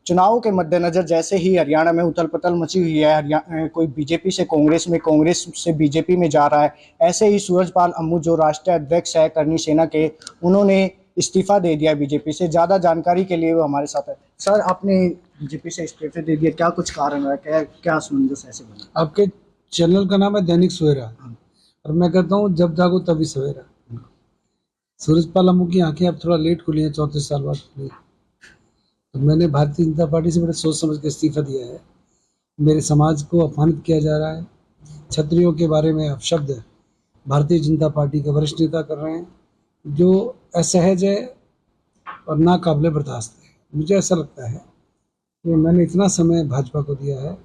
चुनाव के मद्देनजर जैसे ही हरियाणा में उथल पुथल मची हुई है, कोई बीजेपी से कांग्रेस में, कांग्रेस से बीजेपी में जा रहा है, ऐसे ही सूरजपाल अम्मू जो राष्ट्रीय अध्यक्ष है करनी सेना के, उन्होंने इस्तीफा दे दिया बीजेपी से। ज्यादा जानकारी के लिए वो हमारे साथ है। सर, आपने बीजेपी से इस्तीफा दे दिया, क्या कुछ कारण है, क्या क्या असमंजस ऐसे बना? आपके चैनल का नाम है दैनिक सवेरा, और मैं कहता हूँ जब जागो तभी सवेरा। सूरजपाल अम्मू की आंखें अब थोड़ा लेट खुली हैं, 34 साल बाद खुली। तो मैंने भारतीय जनता पार्टी से बड़े सोच समझ के इस्तीफा दिया है। मेरे समाज को अपमानित किया जा रहा है, क्षत्रियों के बारे में अपशब्द भारतीय जनता पार्टी के वरिष्ठ नेता कर रहे हैं, जो असहज है और नाकाबिले बर्दाश्त है। मुझे ऐसा लगता है कि मैंने इतना समय भाजपा को दिया है,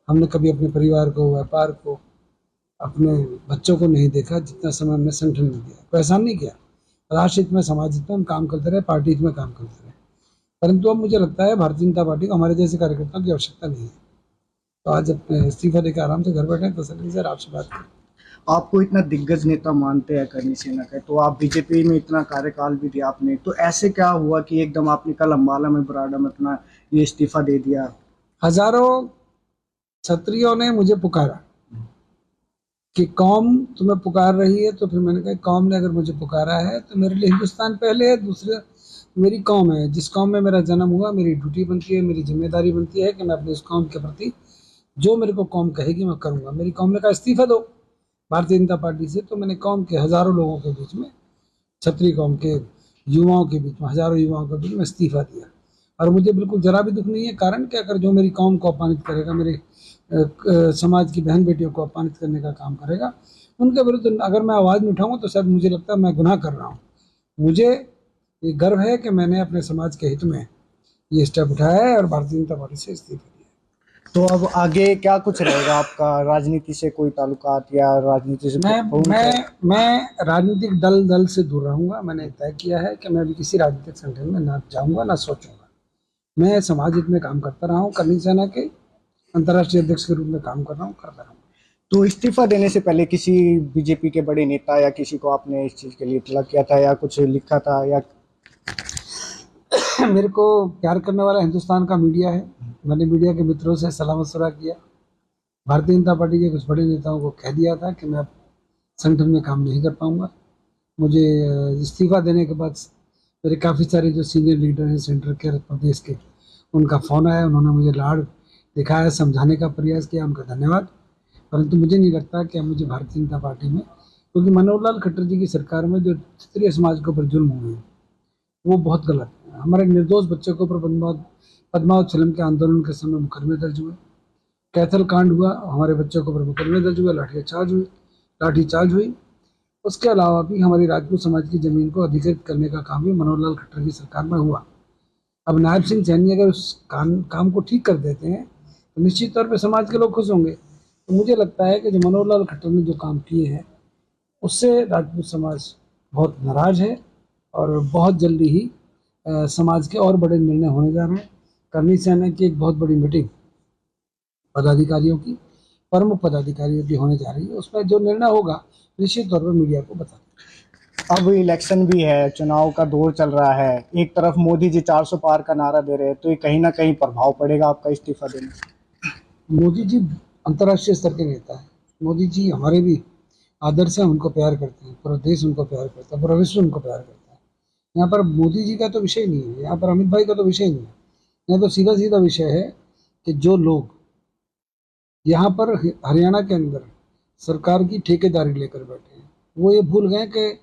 हमने कभी अपने परिवार को, व्यापार को, अपने बच्चों को नहीं देखा जितना समय हमने संगठन में दिया। कोई एहसान नहीं किया, राष्ट्र हित में, समाज हित में हम काम करते रहे, पार्टी हित में काम करते रहे। परंतु अब मुझे लगता है भारतीय जनता पार्टी को हमारे जैसे कार्यकर्ताओं की आवश्यकता नहीं है। तो आज अपने इस्तीफा देकर आराम से घर बैठे तसल्ली से आपसे बात करें। आपको इतना दिग्गज नेता मानते हैं करनी सेना का, तो आप बीजेपी में इतना कार्यकाल भी दिया आपने, तो ऐसे क्या हुआ कि एकदम आपने कल अम्बाला में, बराड़ा में अपना ये इस्तीफा दे दिया? हजारों क्षत्रियों ने मुझे पुकारा कि कौम तुम्हें पुकार रही है। तो फिर मैंने कहा कौम ने अगर मुझे पुकारा है तो मेरे लिए हिंदुस्तान पहले है, दूसरे मेरी कौम है। जिस कौम में मेरा जन्म हुआ, मेरी ड्यूटी बनती है, मेरी जिम्मेदारी बनती है कि मैं अपनी उस कौम के प्रति जो मेरे को कौम कहेगी मैं करूँगा। मेरी कौम ने कहा इस्तीफा दो भारतीय जनता पार्टी से, तो मैंने कौम के हजारों लोगों के बीच में, क्षत्रिय कौम के युवाओं के बीच में, हजारों युवाओं के बीच में इस्तीफा दिया। और मुझे बिल्कुल जरा भी दुख नहीं है। कारण क्या, अगर जो मेरी कौम को अपमानित करेगा, मेरे समाज की बहन बेटियों को अपमानित करने का काम करेगा, उनके विरुद्ध अगर मैं आवाज़ नहीं उठाऊंगा तो शायद मुझे लगता है मैं गुनाह कर रहा हूँ। मुझे ये गर्व है कि मैंने अपने समाज के हित में ये स्टेप उठाया है और भारतीय जनता पार्टी से इस्तीफा दिया। तो अब आगे क्या कुछ रहेगा आपका? राजनीति से कोई ताल्लुकात या राजनीति से मैं राजनीतिक दल से दूर रहूंगा। मैंने तय किया है कि मैं अभी किसी राजनीतिक संगठन में ना जाऊंगा ना सोचूंगा। मैं समाज हित में काम करता रहा हूँ, करनी सेना के अंतर्राष्ट्रीय अध्यक्ष के रूप में काम कर रहा हूँ, करता रहूँगा। तो इस्तीफा देने से पहले किसी बीजेपी के बड़े नेता या किसी को आपने इस चीज के लिए इतला किया था या कुछ लिखा था या? मेरे को प्यार करने वाला हिंदुस्तान का मीडिया है। मैंने मीडिया के मित्रों से सलाह मशवरा किया। भारतीय जनता पार्टी के कुछ बड़े नेताओं को कह दिया था कि मैं अब संगठन में काम नहीं कर पाऊंगा। मुझे इस्तीफा देने के बाद मेरे काफ़ी सारे जो सीनियर लीडर हैं सेंटर के, प्रदेश के, उनका फ़ोन आया, उन्होंने मुझे लाड़ दिखाया, समझाने का प्रयास किया, उनका धन्यवाद। परंतु मुझे नहीं लगता कि मुझे भारतीय जनता पार्टी में, क्योंकि मनोहर लाल खट्टर जी की सरकार में जो क्षत्रिय समाज के ऊपर जुल्म हुए हैं वो बहुत गलत है। हमारे निर्दोष बच्चे के ऊपर पद्मावत फिल्म के आंदोलन के समय मुकदमे दर्ज हुए, कैथल कांड हुआ, हमारे बच्चों के ऊपर मुकदमे दर्ज हुए, लाठीचार्ज हुई। उसके अलावा भी हमारी राजपूत समाज की जमीन को अधिकृत करने का काम भी मनोहर लाल खट्टर की सरकार में हुआ। अब नायब सिंह सैनी अगर उस काम को ठीक कर देते हैं तो निश्चित तौर पे समाज के लोग खुश होंगे। तो मुझे लगता है कि जो मनोहर लाल खट्टर ने जो काम किए हैं उससे राजपूत समाज बहुत नाराज है और बहुत जल्दी ही समाज के और बड़े निर्णय होने जा रहे हैं। करनी सेना की एक बहुत बड़ी मीटिंग पदाधिकारियों की, प्रमुख पदाधिकारियों की होने जा रही है। उसमें जो निर्णय होगा निश्चित तौर पर मीडिया को बता। अब इलेक्शन भी है, चुनाव का दौर चल रहा है, एक तरफ मोदी जी 400 पार का नारा दे रहे हैं, तो ये कहीं ना कहीं प्रभाव पड़ेगा आपका इस्तीफा देने से? मोदी जी अंतर्राष्ट्रीय स्तर के नेता है। मोदी जी हमारे भी आदर्श हैं, उनको प्यार करते हैं, पूरा देश उनको प्यार करता है, पूरा विश्व उनको प्यार करता है। यहाँ पर मोदी जी का तो विषय नहीं है, यहाँ पर अमित भाई का तो विषय नहीं है। यहाँ तो सीधा सीधा विषय है कि जो लोग यहाँ पर हरियाणा के अंदर सरकार की ठेकेदारी लेकर बैठे हैं, वो ये भूल गए कि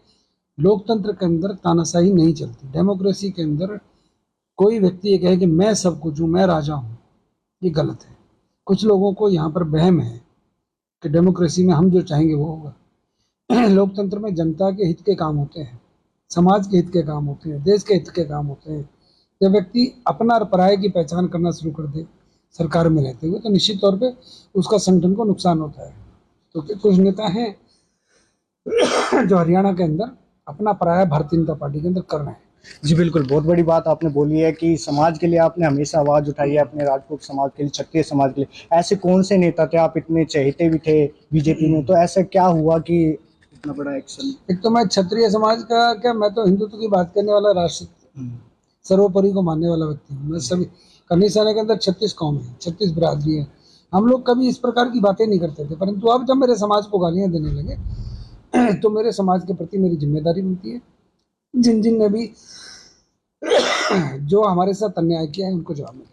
लोकतंत्र के अंदर तानाशाही नहीं चलती। डेमोक्रेसी के अंदर कोई व्यक्ति ये कहे कि मैं सब कुछ हूँ, मैं राजा हूँ, ये गलत है। कुछ लोगों को यहाँ पर वहम है कि डेमोक्रेसी में हम जो चाहेंगे वो होगा। लोकतंत्र में जनता के हित के काम होते हैं, समाज के हित के काम होते हैं, देश के हित के काम होते हैं। जब व्यक्ति अपना और पराये की पहचान करना शुरू कर दे सरकार में रहते हुए, तो निश्चित तौर पे उसका संगठन को नुकसान होता है। तो कुछ नेता हैं जो हरियाणा के अंदर अपना पराया भारतीय जनता पार्टी के अंदर कर रहे हैं। जी बिल्कुल, बहुत बड़ी बात आपने बोली है कि समाज के लिए आपने हमेशा आवाज उठाई है, अपने राजपूत समाज के लिए, क्षत्रिय समाज के लिए। ऐसे कौन से नेता थे, आप इतने चहेते भी थे बीजेपी में, तो ऐसा क्या हुआ कि इतना बड़ा एक्शन? एक तो मैं क्षत्रिय समाज का क्या, मैं तो हिंदुत्व की बात करने वाला, राष्ट्र सर्वोपरि को मानने वाला व्यक्ति हूँ। मैं सभी करनी सेना के अंदर 36 कौम है, 36 बिरादरी है। हम लोग कभी इस प्रकार की बातें नहीं करते थे, परंतु अब जब मेरे समाज को गालियां देने लगे तो मेरे समाज के प्रति मेरी जिम्मेदारी बनती है, जिन जिन ने भी जो हमारे साथ अन्याय किया है उनको जवाब मिले।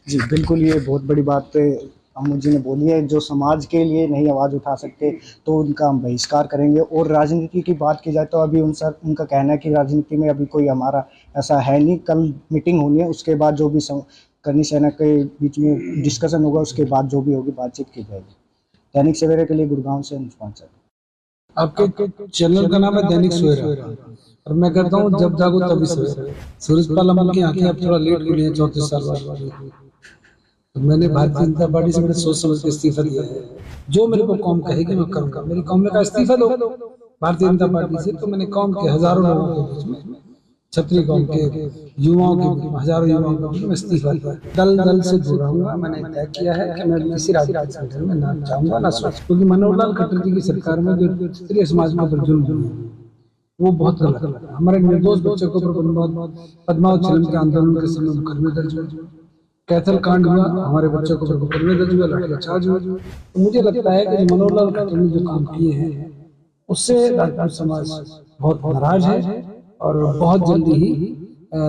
जी बिल्कुल, ये बहुत बड़ी बात अम्मू जी ने बोली है। जो समाज के लिए नहीं आवाज़ उठा सकते तो उनका हम बहिष्कार करेंगे। और राजनीति की बात की जाए तो अभी उनका कहना है कि राजनीति में अभी कोई हमारा ऐसा है नहीं। कल मीटिंग होनी है, उसके बाद जो भी करनी सेना के बीच में डिस्कशन होगा, उसके बाद जो भी होगी बातचीत की जाएगी। दैनिक सवेरा के लिए गुड़गांव से अनुज पांचाल। आपके चैनल का नाम है दैनिक सवेरा, और मैं कहता हूँ जब जागो तभी सवेरा। सूरजपाल अम्मू की आंखें अब थोड़ा लेट खुली हैं, 34 साल बाद। तो मैंने भारतीय जनता पार्टी से बड़े सोच समझ के इस्तीफा दिया है। जो मेरे को कौम कहेगी मैं करूंगा। मेरी कौम ने कहा इस्तीफा दो भारतीय जनता पार्टी से, तो मैंने कौम के हजारों लोगों के बीच में, छतरी कौम के युवाओं के बीच में, हजारों युवाओं के बीच में इस्तीफा दिया। दल दल से दूर रहूंगा। मैंने तय किया है कि मैं किसी राजनीतिक संगठन में ना जाऊंगा ना सोच, क्योंकि मनोहर लाल खट्टर जी की सरकार में जो क्षत्रिय समाज के ऊपर जुल्म हुए हैं वो बहुत गलत है। हमारे निर्दोष बच्चों के ऊपर पद्मावत के आंदोलन के समय मुकदमे दर्ज हुए, कैथल कांड हुआ, हमारे बच्चों को मुकदमे दर्ज हुआ, लाठीचार्ज हुआ। तो मुझे लगता है कि मनोहर लाल खट्टर ने जो काम किए हैं उससे राजपूत समाज बहुत नाराज है, और बहुत जल्दी ही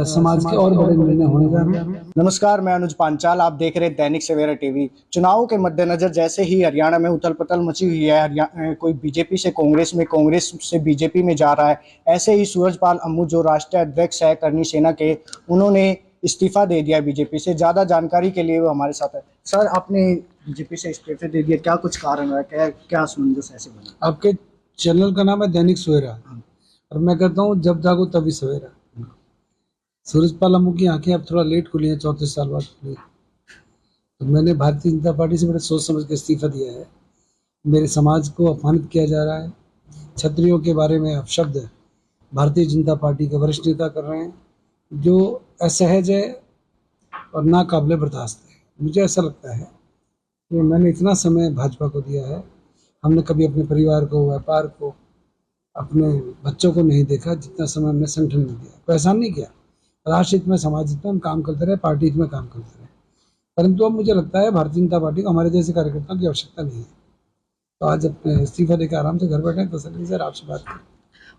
समाज के और बड़े निर्णय होने जा रहे हैं। नमस्कार, मैं अनुज पांचाल, आप देख रहे हैं दैनिक सवेरा टीवी। चुनावों के मद्देनजर जैसे ही हरियाणा में उथल पुथल मची हुई है, कोई बीजेपी से कांग्रेस में, कांग्रेस से बीजेपी में जा रहा है, ऐसे ही सूरजपाल अम्मू जो राष्ट्रीय अध्यक्ष है करनी सेना के, उन्होंने इस्तीफा दे दिया बीजेपी से। ज़्यादा जानकारी के लिए वो हमारे साथ है। सर, आपने बीजेपी से इस्तीफा दे दिया, क्या कुछ कारण है, क्या असमंजस ऐसे बना? आपके चैनल का नाम है दैनिक सवेरा, और मैं कहता हूँ जब जागो तभी सवेरा। सूरजपाल अम्मू की आंखें अब थोड़ा लेट खुली हैं, 34 साल बाद खुली। तो मैंने भारतीय जनता पार्टी से बड़े सोच समझ के इस्तीफा दिया है। मेरे समाज को अपमानित किया जा रहा है, क्षत्रियों के बारे में अपशब्द भारतीय जनता पार्टी के वरिष्ठ नेता कर रहे हैं, जो असहज है और नाकाबिले बर्दाश्त है। मुझे ऐसा लगता है कि मैंने इतना समय भाजपा को दिया है, हमने कभी अपने परिवार को, व्यापार को, अपने बच्चों को नहीं देखा जितना समय हमने संगठन में दिया। कोई एहसान नहीं किया। राष्ट्र हित में, समाज हित में हम काम करते रहे, पार्टी हित में काम करते रहे, परंतु अब मुझे लगता है भारतीय जनता पार्टी को हमारे जैसे कार्यकर्ताओं की आवश्यकता नहीं है। तो आज अपने इस्तीफा देकर आराम से घर बैठे हैं। तसल्ली से आपसे बात करें।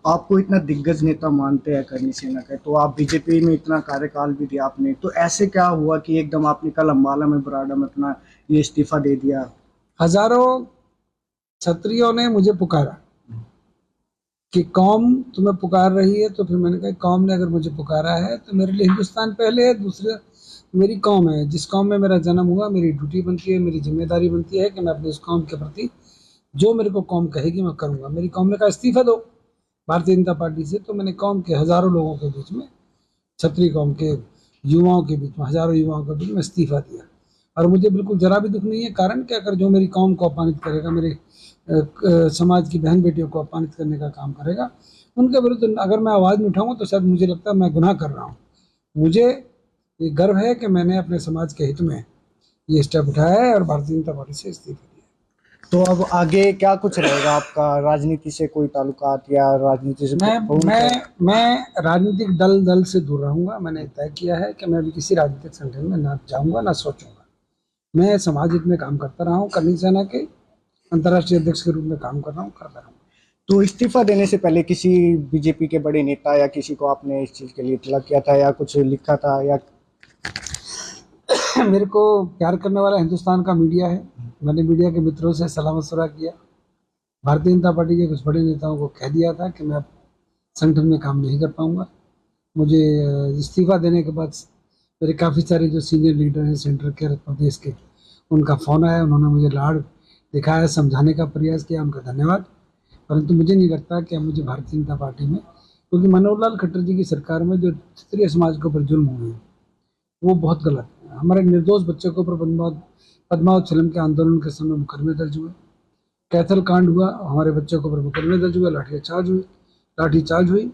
आपको इतना दिग्गज नेता मानते हैं करनी सेना का, तो आप बीजेपी में इतना कार्यकाल भी दिया आपने, तो ऐसे क्या हुआ कि एकदम आपने कल अम्बाला में, बराड़ा में अपना ये इस्तीफा दे दिया? हजारों क्षत्रियों ने मुझे पुकारा कि कौम तुम्हें पुकार रही है, तो फिर मैंने कहा कौम ने अगर मुझे पुकारा है तो मेरे लिए हिंदुस्तान पहले है, दूसरे मेरी कौम है। जिस कौम में मेरा जन्म हुआ, मेरी ड्यूटी बनती है, मेरी जिम्मेदारी बनती है कि मैं अपनी उस कौम के प्रति जो मेरे को कौम कहेगी मैं करूँगा। मेरी कौम ने कहा इस्तीफा दो भारतीय जनता पार्टी से, तो मैंने कौम के हजारों लोगों के बीच में, क्षत्रिय कौम के युवाओं के बीच में, हजारों युवाओं के बीच में इस्तीफा दिया। और मुझे बिल्कुल जरा भी दुख नहीं है। कारण क्या, कर जो मेरी कौम को अपमानित करेगा, मेरे समाज की बहन बेटियों को अपमानित करने का काम करेगा, उनके विरुद्ध अगर मैं आवाज़ नहीं उठाऊंगा तो शायद मुझे लगता है मैं गुनाह कर रहा हूँ। मुझे ये गर्व है कि मैंने अपने समाज के हित में ये स्टेप उठाया है और भारतीय जनता पार्टी से इस्तीफा दिया। तो अब आगे क्या कुछ रहेगा आपका? राजनीति से कोई ताल्लुकात या राजनीति से मैं राजनीतिक दल से दूर रहूंगा। मैंने तय किया है कि मैं अभी किसी राजनीतिक संगठन में ना जाऊंगा ना सोचूंगा। मैं समाज हित में काम करता रहा हूँ, करनी सेना के अंतर्राष्ट्रीय अध्यक्ष के रूप में काम कर रहा हूँ, करता रहूँगा। तो इस्तीफा देने से पहले किसी बीजेपी के बड़े नेता या किसी को आपने इस चीज़ के लिए इतला किया था या कुछ लिखा था या? मेरे को प्यार करने वाला हिंदुस्तान का मीडिया है। मैंने मीडिया के मित्रों से सलाह मशवरा किया। भारतीय जनता पार्टी के कुछ बड़े नेताओं को कह दिया था कि मैं अब संगठन में काम नहीं कर पाऊंगा। मुझे इस्तीफा देने के बाद मेरे काफ़ी सारे जो सीनियर लीडर हैं सेंटर के, प्रदेश के, उनका फ़ोन आया। उन्होंने मुझे लाड़ दिखाया, समझाने का प्रयास किया, उनका धन्यवाद। परंतु मुझे नहीं लगता कि अब मुझे भारतीय जनता पार्टी में, क्योंकि मनोहर लाल खट्टर जी की सरकार में जो क्षत्रिय समाज के ऊपर जुल्म हुए हैं वो बहुत गलत है। हमारे निर्दोष बच्चों के ऊपर पद्मावत के आंदोलन के समय मुकदमे दर्ज हुए, कैथल कांड हुआ, हमारे बच्चों के ऊपर मुकदमे दर्ज हुए, लाठीचार्ज हुई।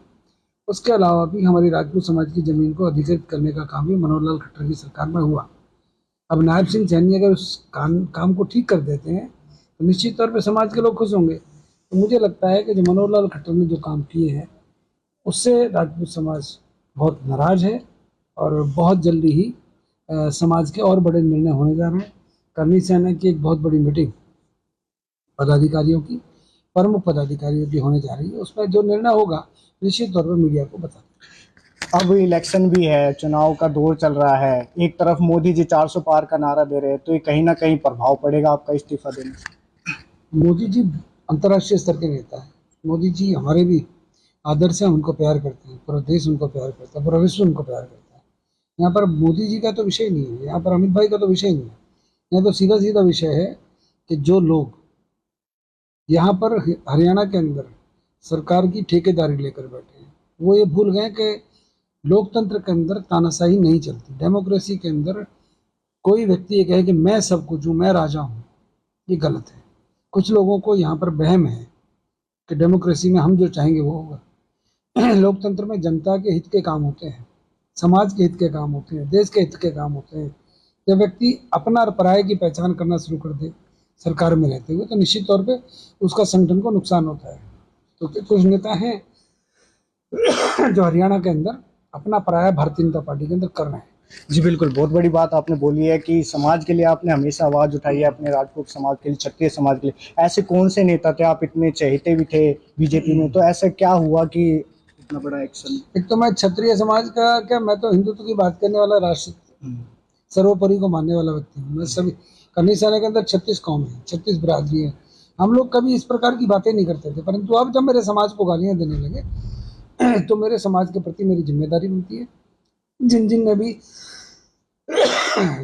उसके अलावा भी हमारी राजपूत समाज की ज़मीन को अधिकृत करने का काम भी मनोहर लाल खट्टर की सरकार में हुआ। अब नायब सिंह सैनी अगर उस काम को ठीक कर देते हैं तो निश्चित तौर पर समाज के लोग खुश होंगे। तो मुझे लगता है कि जो मनोहर लाल खट्टर ने जो काम किए हैं उससे राजपूत समाज बहुत नाराज है, और बहुत जल्दी ही समाज के और बड़े निर्णय होने जा रहे हैं। करनी सेना की एक बहुत बड़ी मीटिंग पदाधिकारियों की, प्रमुख पदाधिकारियों की होने जा रही है। उसमें जो निर्णय होगा निश्चित तौर पर मीडिया को बता। अब इलेक्शन भी है, चुनाव का दौर चल रहा है, एक तरफ मोदी जी 400 पार का नारा दे रहे हैं, तो ये कहीं ना कहीं प्रभाव पड़ेगा आपका इस्तीफा देने से। मोदी जी अंतर्राष्ट्रीय स्तर के नेता है। मोदी जी हमारे भी आदर्श हैं, उनको प्यार करते हैं, पूरा देश उनको प्यार करता है, पूरा विश्व उनको प्यार करता है। यहाँ पर मोदी जी का तो विषय नहीं है, यहाँ पर अमित भाई का तो विषय नहीं है। यहाँ तो सीधा सीधा विषय है कि जो लोग यहाँ पर हरियाणा के अंदर सरकार की ठेकेदारी लेकर बैठे हैं, वो ये भूल गए कि लोकतंत्र के अंदर तानाशाही नहीं चलती। डेमोक्रेसी के अंदर कोई व्यक्ति ये कहे कि मैं सब कुछ हूँ, मैं राजा हूँ, ये गलत है। कुछ लोगों को यहाँ पर वहम है कि डेमोक्रेसी में हम जो चाहेंगे वो होगा। लोकतंत्र में जनता के हित के काम होते हैं, समाज के हित के काम होते हैं, देश के हित के काम होते हैं। जब व्यक्ति अपना और पराये की पहचान करना शुरू कर दे सरकार में रहते हुए, तो निश्चित तौर पे उसका संगठन को नुकसान होता है। तो कुछ नेता हैं जो हरियाणा के अंदर अपना पराया भारतीय जनता पार्टी के अंदर कर रहे हैं। जी बिल्कुल, बहुत बड़ी बात आपने बोली है कि समाज के लिए आपने हमेशा आवाज़ उठाई है, अपने राजपूत समाज के लिए, क्षत्रिय समाज के लिए। ऐसे कौन से नेता थे, आप इतने चहेते भी थे बीजेपी में, तो ऐसा क्या हुआ कि इतना बड़ा एक्शन? एक तो मैं क्षत्रिय समाज का क्या, मैं तो हिंदुत्व की बात करने वाला, राष्ट्र सर्वोपरि को मानने वाला व्यक्ति हूँ। मैं सभी करनी सेना के अंदर 36 कौम है, 36 बिरादरी है। हम लोग कभी इस प्रकार की बातें नहीं करते थे, परंतु अब जब मेरे समाज को गालियाँ देने लगे तो मेरे समाज के प्रति मेरी जिम्मेदारी बनती है। जिन जिन ने भी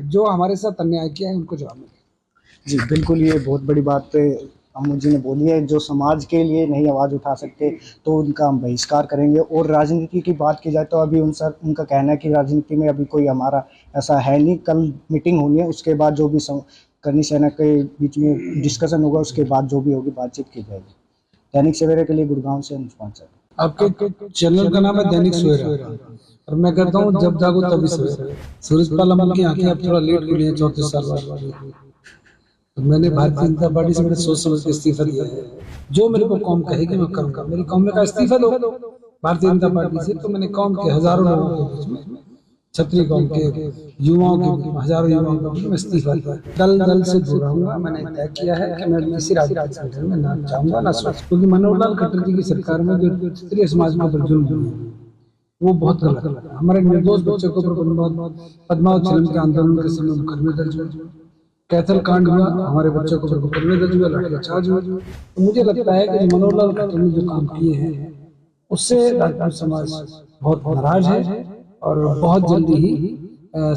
जो हमारे साथ अन्याय किया है उनको जवाब मिले। जी बिल्कुल, ये बहुत बड़ी बात अम्मू जी ने बोली है। जो समाज के लिए नहीं आवाज़ उठा सकते तो उनका हम बहिष्कार करेंगे। और राजनीति की बात की जाए तो अभी उनका कहना है कि राजनीति में अभी कोई हमारा ऐसा है नहीं। कल मीटिंग होनी है, उसके बाद जो भी करनी सेना के बीच में डिस्कशन होगा, उसके बाद जो भी होगी बातचीत की जाएगी। दैनिक सवेरा के लिए गुड़गांव से अनुज पांचाल। आपके चैनल का नाम है दैनिक सवेरा, और मैं कहता हूँ जब जागो तभी सवेरा। सूरजपाल अम्मू की आंखें अब थोड़ा लेट खुली हैं, 34 साल बाद। तो मैंने भारतीय जनता पार्टी से बड़े सोच समझ के इस्तीफा दिया है। जो मेरे को कौम कहेगी मैं करूंगा। मेरी कौम ने कहा इस्तीफा दो भारतीय जनता पार्टी से, तो मैंने कौम के हजारों लोगों के बीच में, क्षत्रिय कौम के युवाओं के बीच में, हजारों युवाओं के बीच में इस्तीफा दिया। दल से दूर रहूंगा। मैंने तय किया है कि मैं किसी राजनीतिक संगठन में ना जाऊंगा ना सोच, क्योंकि मनोहर लाल खट्टर जी की सरकार में जो क्षत्रिय समाज के ऊपर जुल्म हुए वो बहुत गलत है। हमारे निर्दोष बच्चों को पद्मावत के आंदोलन के समय मुकदमे दर्ज हुए, कैथल कांड हुआ, हमारे बच्चों को मुकदमे दर्ज हुआ, लाठीचार्ज हुआ। तो मुझे लगता है कि मनोहर लाल खट्टर ने जो काम किए हैं उससे राजपूत समाज बहुत नाराज है, और बहुत जल्दी ही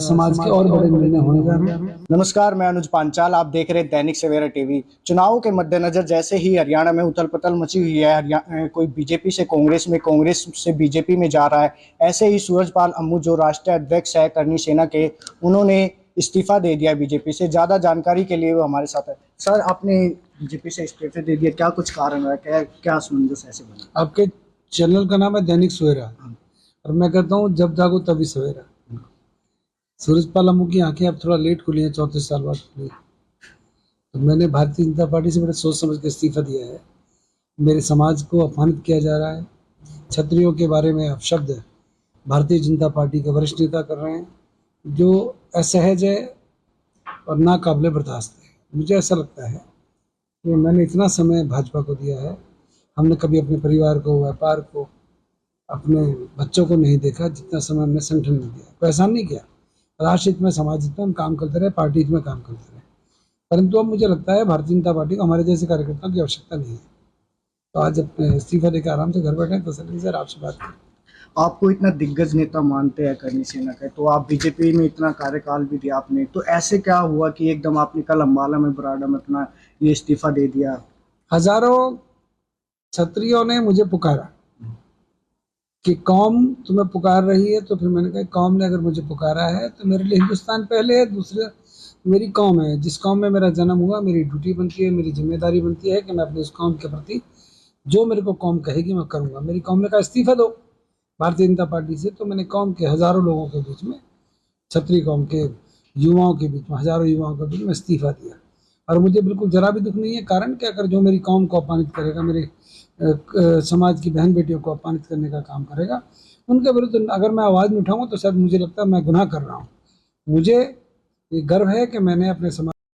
समाज के और बड़े निर्णय होने जा रहे हैं। नमस्कार, मैं अनुज पांचाल, आप देख रहे हैं दैनिक सवेरा टीवी। चुनाव के मद्देनजर जैसे ही हरियाणा में उथल पुथल मची हुई है, कोई बीजेपी से कांग्रेस में, कांग्रेस से बीजेपी में जा रहा है, ऐसे ही सूरजपाल अम्मू जो राष्ट्रीय अध्यक्ष है करनी सेना के, उन्होंने इस्तीफा दे दिया बीजेपी से। ज़्यादा जानकारी के लिए वो हमारे साथ है। सर, आपने बीजेपी से इस्तीफा दे दिया, क्या कुछ कारण है, क्या असमंजस ऐसे बना? आपके चैनल का नाम है दैनिक सवेरा, और मैं कहता हूँ जब जागो तभी सवेरा। सूरजपाल अम्मू की आंखें अब थोड़ा लेट खुली हैं, 34 साल बाद खुली। तो मैंने भारतीय जनता पार्टी से बड़े सोच समझ के इस्तीफा दिया है। मेरे समाज को अपमानित किया जा रहा है, क्षत्रियों के बारे में अपशब्द भारतीय जनता पार्टी के वरिष्ठ नेता कर रहे हैं, जो असहज है और नाकाबिले बर्दाश्त है। मुझे ऐसा लगता है कि मैंने इतना समय भाजपा को दिया है, हमने कभी अपने परिवार को, व्यापार को, अपने बच्चों को नहीं देखा जितना समय हमने संगठन में दिया। पैसा नहीं किया, राष्ट्र हित में, समाज हित में हम काम करते रहे, पार्टी हित में काम करते रहे। परंतु अब मुझे लगता है भारतीय जनता पार्टी को हमारे जैसे कार्यकर्ताओं की आवश्यकता नहीं है। तो आज अपने इस्तीफा देकर आराम से घर बैठे हैं। तसल्ली सर आपसे बात करें। आपको इतना दिग्गज नेता मानते हैं करनी सेना का, तो आप बीजेपी में इतना कार्यकाल भी दिया आपने, तो ऐसे क्या हुआ कि एकदम आपने कल अम्बाला में, बराड़ा में अपना ये इस्तीफा दे दिया? हजारों क्षत्रियों ने मुझे पुकारा कि कौम तुम्हें पुकार रही है, तो फिर मैंने कहा कौम ने अगर मुझे पुकारा है तो मेरे लिए हिंदुस्तान पहले है, दूसरे मेरी कौम है। जिस कौम में मेरा जन्म हुआ, मेरी ड्यूटी बनती है, मेरी जिम्मेदारी बनती है कि मैं अपनी उस कौम के प्रति जो मेरे को कौम कहेगी मैं करूँगा। मेरी कौम ने कहा इस्तीफा दो भारतीय जनता पार्टी से, तो मैंने कौम के हजारों लोगों के बीच में, क्षत्रिय कौम के युवाओं के बीच में, हजारों युवाओं के बीच में इस्तीफा दिया। और मुझे बिल्कुल जरा भी दुख नहीं है। कारण क्या, अगर जो मेरी कौम को अपमानित करेगा, मेरे समाज की बहन बेटियों को अपमानित करने का काम करेगा, उनके विरुद्ध अगर मैं आवाज़ नहीं उठाऊंगा तो शायद मुझे लगता है मैं गुनाह कर रहा हूँ। मुझे ये गर्व है कि मैंने अपने समाज